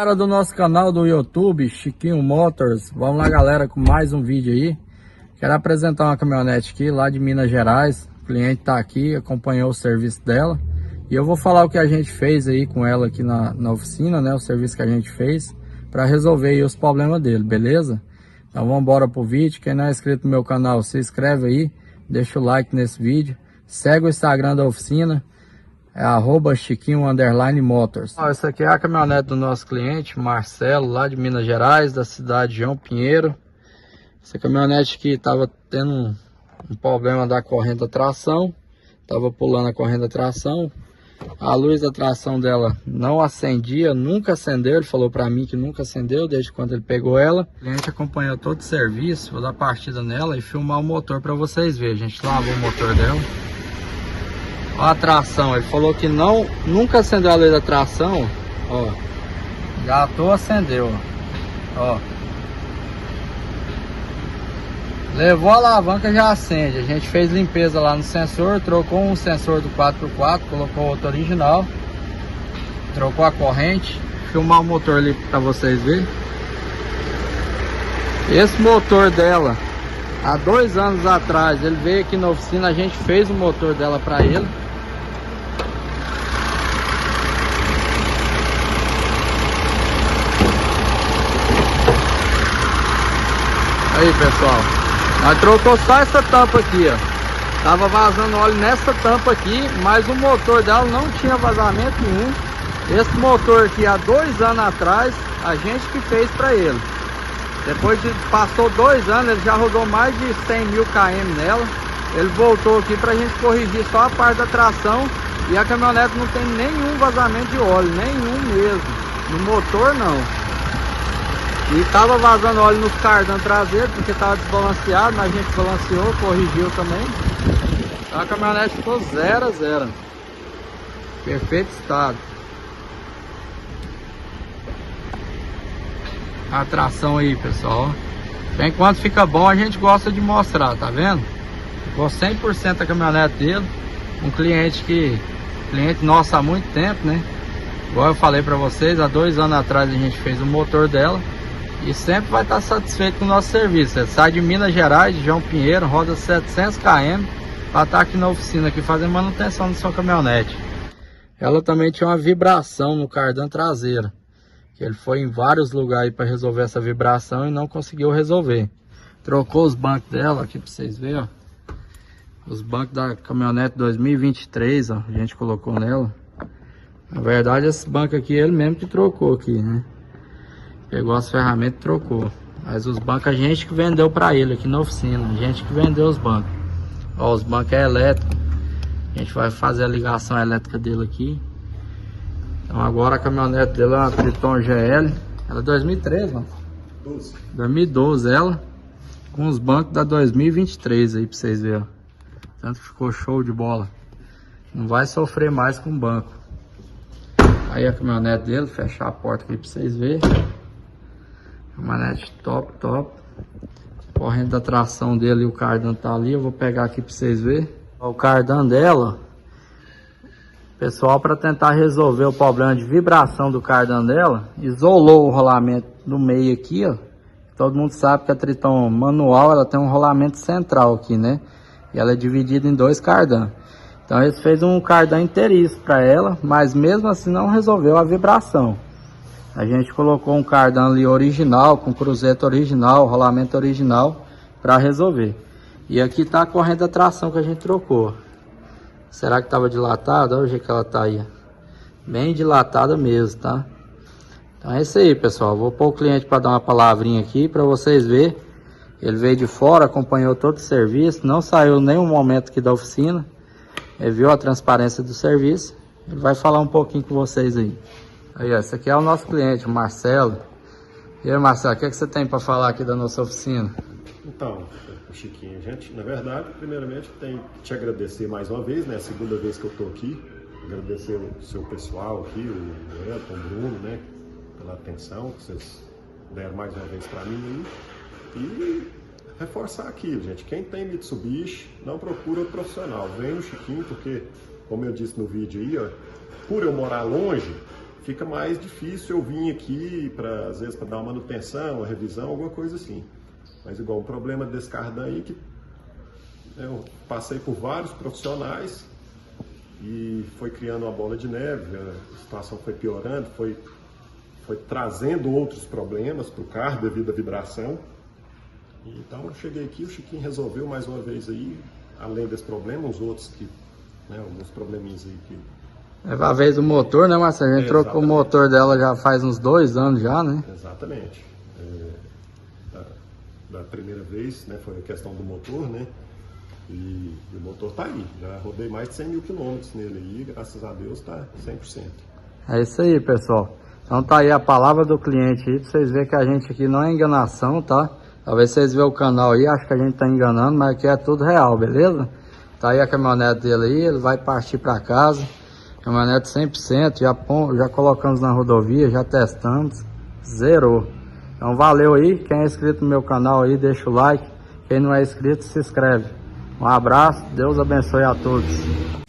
Galera do nosso canal do YouTube, Chiquinho Motors, vamos lá galera com mais um vídeo aí. Quero apresentar uma caminhonete aqui lá de Minas Gerais. O cliente tá aqui, acompanhou o serviço dela e eu vou falar o que a gente fez aí com ela aqui na oficina, né? O serviço que a gente fez para resolver aí os problemas dele, beleza? Então vamos embora pro vídeo. Quem não é inscrito no meu canal, se inscreve aí, deixa o like nesse vídeo, segue o Instagram da oficina, é @Chiquinho_Motors. Essa aqui é a caminhonete do nosso cliente, Marcelo, lá de Minas Gerais, da cidade de João Pinheiro. Essa caminhonete aqui estava tendo um problema da corrente da tração, estava pulando a corrente da tração. A luz da tração dela não acendia, nunca acendeu. Ele falou para mim que nunca acendeu desde quando ele pegou ela. O cliente acompanhou todo o serviço, vou dar partida nela e filmar o motor para vocês verem. A gente lavou o motor dela. Olha a tração, ele falou que nunca acendeu a luz da tração. Ó, já acendeu, ó. Levou a alavanca, já acende. A gente fez limpeza lá no sensor, trocou um sensor do 4x4, colocou outro original, trocou a corrente. Vou filmar o motor ali para vocês verem. Esse motor dela, há 2 anos atrás, ele veio aqui na oficina, a gente fez o motor dela para ele. Aí pessoal, nós trocou só essa tampa aqui, ó. Tava vazando óleo nessa tampa aqui, mas o motor dela não tinha vazamento nenhum. Esse motor aqui, há 2 anos atrás, a gente que fez para ele. Depois de passou 2 anos, ele já rodou mais de 100 mil km nela. Ele voltou aqui pra gente corrigir só a parte da tração. E a caminhonete não tem nenhum vazamento de óleo, nenhum mesmo. No motor não. E tava vazando óleo nos cardan traseiros, porque tava desbalanceado, mas a gente balanceou, corrigiu também. Então a caminhonete ficou 0 a 0. Perfeito estado. A tração aí, pessoal. Bem, quando fica bom a gente gosta de mostrar, tá vendo? Ficou 100% a caminhonete dele. Um cliente nosso há muito tempo, né? Igual eu falei pra vocês, há 2 anos atrás a gente fez o motor dela. E sempre vai estar satisfeito com o nosso serviço. Ele sai de Minas Gerais, de João Pinheiro, roda 700 km para estar aqui na oficina, aqui fazendo manutenção da sua caminhonete. Ela também tinha uma vibração no cardan traseiro. Ele foi em vários lugares para resolver essa vibração e não conseguiu resolver. Trocou os bancos dela aqui para vocês verem, ó. Os bancos da caminhonete 2023, ó, a gente colocou nela. Na verdade, esse banco aqui ele mesmo que trocou aqui, né? Pegou as ferramentas e trocou. Mas os bancos a gente que vendeu para ele aqui na oficina. A gente que vendeu os bancos. Ó, os bancos é elétrico. A gente vai fazer a ligação elétrica dele aqui. Então agora a caminhonete dele é uma Triton GL. Ela é 2013, mano? 2012 ela. Com os bancos da 2023 aí pra vocês verem, ó. Tanto que ficou show de bola. Não vai sofrer mais com o banco. Aí a caminhonete dele, fechar a porta aqui pra vocês verem. Caminhonete top. Corrente da tração dele e o cardan tá ali. Eu vou pegar aqui pra vocês verem. O cardan dela, pessoal, para tentar resolver o problema de vibração do cardan dela, isolou o rolamento no meio aqui, ó. Todo mundo sabe que a Triton manual, ela tem um rolamento central aqui, né? E ela é dividida em 2 cardan. Então eles fez um cardan inteiriço para ela, mas mesmo assim não resolveu a vibração. A gente colocou um cardan ali original, com cruzeta original, rolamento original, para resolver. E aqui tá a corrente da tração que a gente trocou. Será que estava dilatada? Olha o jeito que ela tá aí. Bem dilatada mesmo, tá? Então é isso aí, pessoal. Vou pôr o cliente para dar uma palavrinha aqui para vocês verem. Ele veio de fora, acompanhou todo o serviço, não saiu nenhum momento aqui da oficina. Ele viu a transparência do serviço. Ele vai falar um pouquinho com vocês aí. Aí, ó, esse aqui é o nosso cliente, o Marcelo. E aí, Marcelo, o que você tem para falar aqui da nossa oficina? Então, Chiquinho, a gente, na verdade, primeiramente tem que te agradecer mais uma vez, né? A segunda vez que eu tô aqui. Agradecer o seu pessoal aqui, o Elton, o Bruno, né? Pela atenção que vocês deram mais uma vez para mim. E reforçar aquilo, gente. Quem tem Mitsubishi, não procura outro profissional. Vem no Chiquinho, porque, como eu disse no vídeo aí, ó, por eu morar longe, fica mais difícil eu vir aqui, às vezes, para dar uma manutenção, uma revisão, alguma coisa assim. Mas igual o problema desse cardan aí, que eu passei por vários profissionais e foi criando uma bola de neve, a situação foi piorando, foi trazendo outros problemas para o carro devido à vibração. Então eu cheguei aqui, o Chiquinho resolveu mais uma vez aí, além desse problema, os outros que, né, alguns probleminhas aí que... É a vez do motor, né, Marcelo? A gente trocou o motor dela já faz uns 2 anos já, né? Exatamente. Da primeira vez, né, foi a questão do motor, né? E o motor tá aí. Já rodei mais de 100 mil quilômetros nele aí, graças a Deus tá 100%. É isso aí, pessoal. Então tá aí a palavra do cliente aí, pra vocês verem que a gente aqui não é enganação, tá? Talvez vocês vejam o canal aí, acho que a gente tá enganando, mas aqui é tudo real, beleza? Tá aí a caminhonete dele aí, ele vai partir pra casa. Caminhonete 100%, já colocamos na rodovia, já testamos, zerou. Então valeu aí, quem é inscrito no meu canal aí, deixa o like. Quem não é inscrito, se inscreve. Um abraço, Deus abençoe a todos.